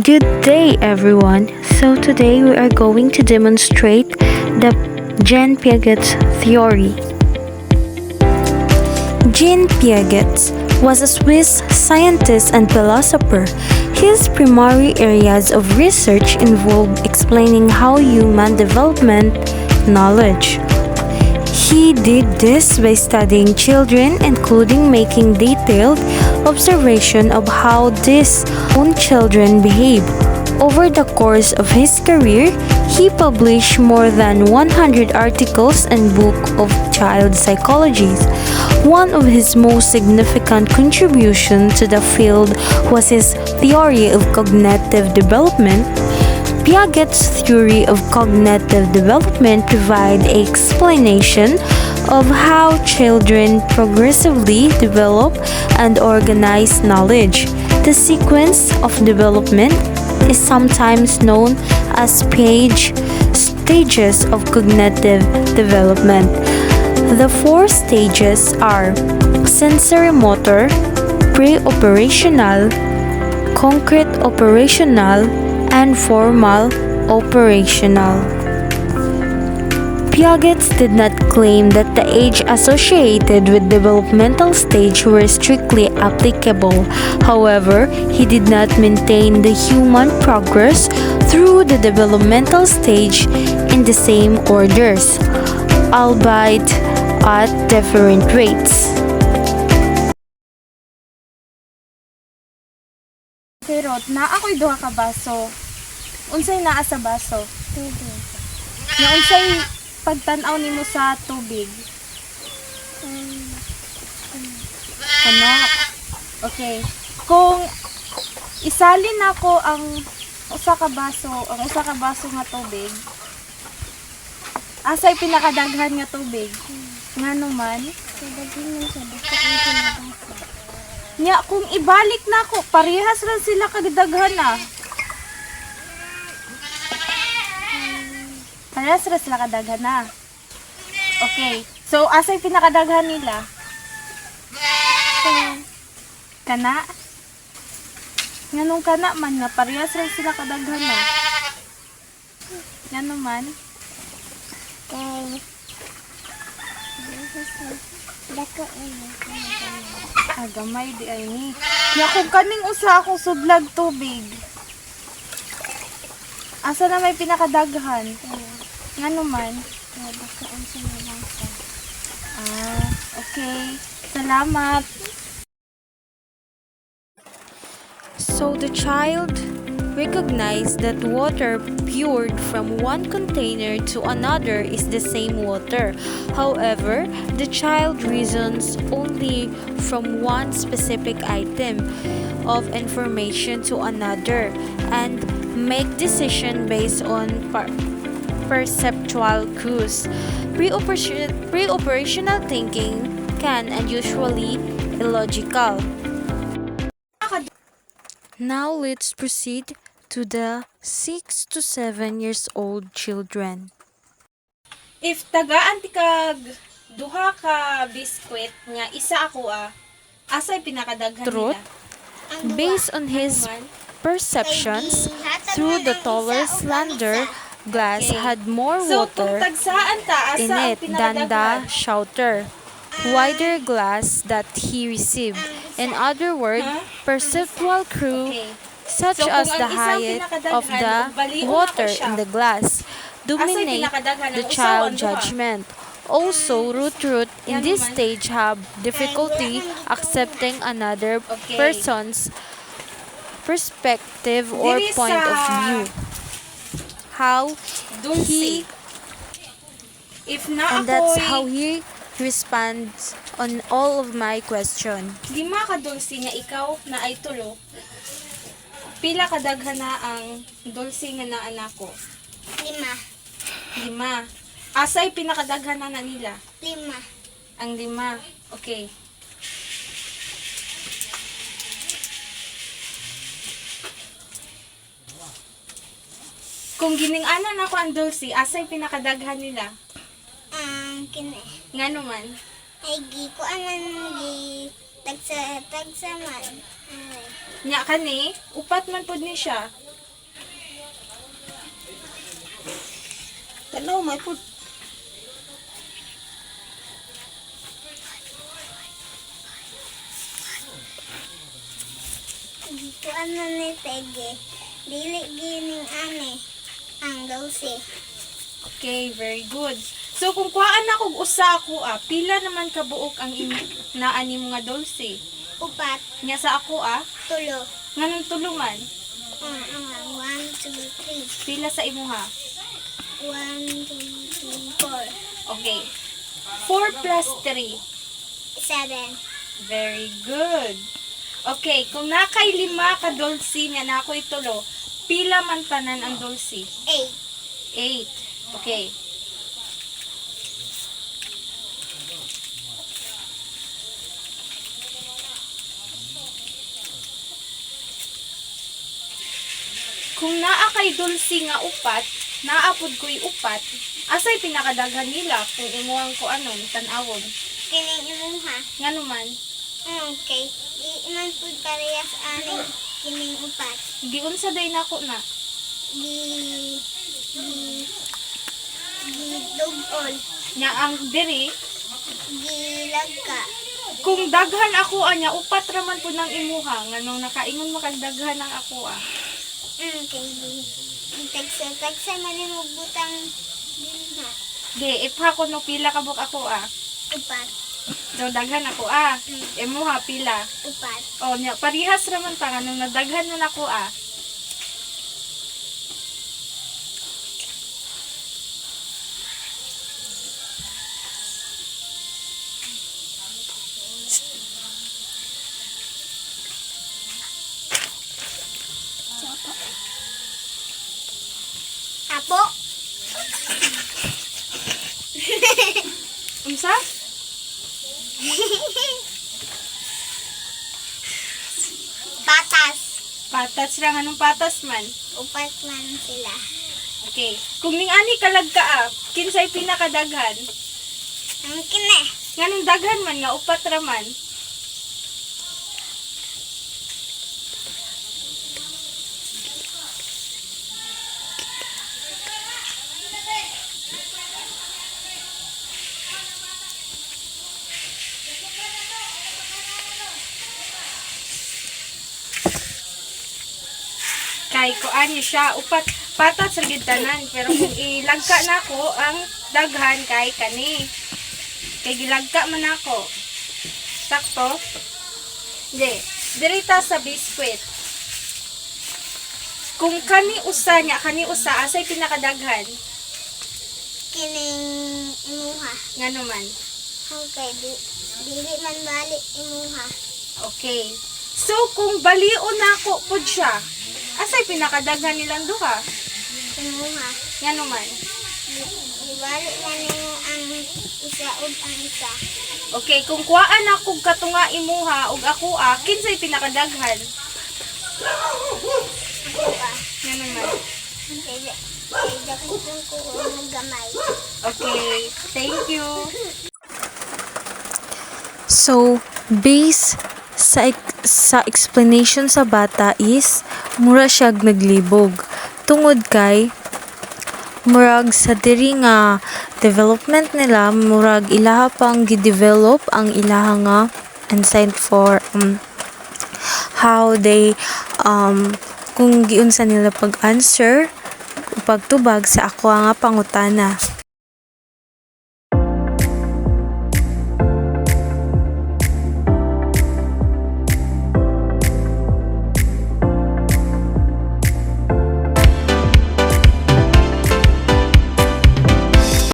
Good day, everyone. So today we are going to demonstrate the Jean Piaget's theory. Jean Piaget was a Swiss scientist and philosopher. His primary areas of research involved explaining how human development knowledge. He did this by studying children, including making detailed observation of how these own children behave. Over the course of his career, he published more than 100 articles and books of child psychology. One of his most significant contributions to the field was his theory of cognitive development. Piaget's theory of cognitive development provides an explanation of how children progressively develop and organize knowledge. The sequence of development is sometimes known as Piaget's stages of cognitive development. The four stages are sensory-motor, pre-operational, concrete operational, and formal operational. Piaget did not claim that the age associated with developmental stage were strictly applicable. However, he did not maintain the human progress through the developmental stage in the same orders, albeit at different rates. Pero na ako'y duha ka baso. Unsay naa sa baso? Tubig. Na unsay pagtan-aw nimo sa tubig? Ano? Okay. Kung isalin ako ang usa ka baso nga tubig. Asay pinakadaghan nga tubig? Ngano man? Nya kung ibalik na ako, parehas lang sila kagdaghan na. Parehas lang sila kadaghan na. Okay. So, asay pinakadaghan nila? Kana? Nganong kana man nga, parehas lang sila kadaghan na. Ngano man? Gamay di ay ni. Nya kung kaning usa akong sudlag tubig. Asa na may pinakadaghan? Ngano man? Okay. Salamat. So the child recognized that water poured from one container to another is the same water. However, the child reasons only from one specific item of information to another and make decision based on perceptual cues. Pre-operational thinking can and usually illogical. Now let's proceed to the 6 to 7 years old children. If tagaan ti kag duha ka biskwit nga isa ako asay pinakadaghan Truth, nila? based on his perceptions through the taller, slender glass had more So kung water tagsaan ta in asa ang it than the pinakadaghan? shorter, wider glass that he received. In other words, perceptual clue Okay. such So, as kung the ang isang height of pinakadaghan, the baliw water ako siya. in the glass dominate pinakadaghan? the Ang usaw, child ang duha? judgment. Also, root in Yan this naman. stage have difficulty accepting another Okay. person's perspective or Diri point sa of view. How Dulce. he If na and that's ako'y how he responds on all of my question. lima ka dulce nga ikaw na ay tulo, pila kadaghan na ang dulce nga naa nako? 5. 5. Asay pinakadaghan na nila? 5. Ang 5. Okay. Kung gining-anan ako ang dulce, asay pinakadaghan nila? Kini. Ngano man? Ay, ko anan tagsa man. Nya kani, upat man pud ni siya. Ano, may put. Kuan man ni Tege. Dili gining ane ang 12. Okay, very good. So kung kuhaan na kog usa ako pila naman kabuok ang naa nimo nga 12? Upat, Nya sa ako tulo. nganong tulungan? 1, 2, 3. Pila sa imuha? 1, 2, 3, 4. Okay. 4 plus 3. 7. Very good. Okay, kung nakay 5 ka 12 nga na ako'y tulo, pila man tanan ang 12? 8. 8. Okay. Kung naa kay dulsi nga upat, naapod ko'y upat, asay pinakadaghan nila kung imuhang ko tan-awon. Kining imuha. Nga naman, Okay. Di man pud parehas aning kining upat. giunsa day nako na. Di dugol. Nya ang diri, Gilagka. kung daghan ako anya, upat raman po ng imuha, nga nung nakaingon makagdaghan ng ako Okay. Tagsa man mo butang dinha. Ge, ipha ko no pila kabuk ako Upat. So daghan ako imuha pila. Upat. O nya parihas raman ta nga nung nadaghan man ako Apo. Unsa? Patas. Patas ra nga nung patas man. Upat man sila. Okay. Kung ning ani kalag ka kinsay pinakadaghan? Ang kine. Nganong daghan man nga upat ra man. Kay kuan niya siya upat patat sa tanan pero kung ilagka nako ang daghan kay kani. Kay gilagka man ako. Sakto? Di. Dirita sa biskwit. Kung kani usa asay pinakadaghan? Kining imuha. Nga naman. Okay. Dili man balik imuha. Okay. So kung balion nako pud siya, asay pinakadaghan nilang duha? Imuha. Nga naman. Ibalik na nimo ang isa ug ang isa. Okay, kung kuhaan ako katunga imuha ug ako kinsay pinakadaghan? Ako pa. Nga naman. Kaya dakong ko ang gamay. Okay, thank you. So, base sa explanation sa bata is mura siyag naglibog. Tungod kay murag sa diri nga development nila, murag ilaha pang gi-develop ang ilaha nga insight for how they kung giunsa nila pag-answer pagtubag sa ako nga pangutana.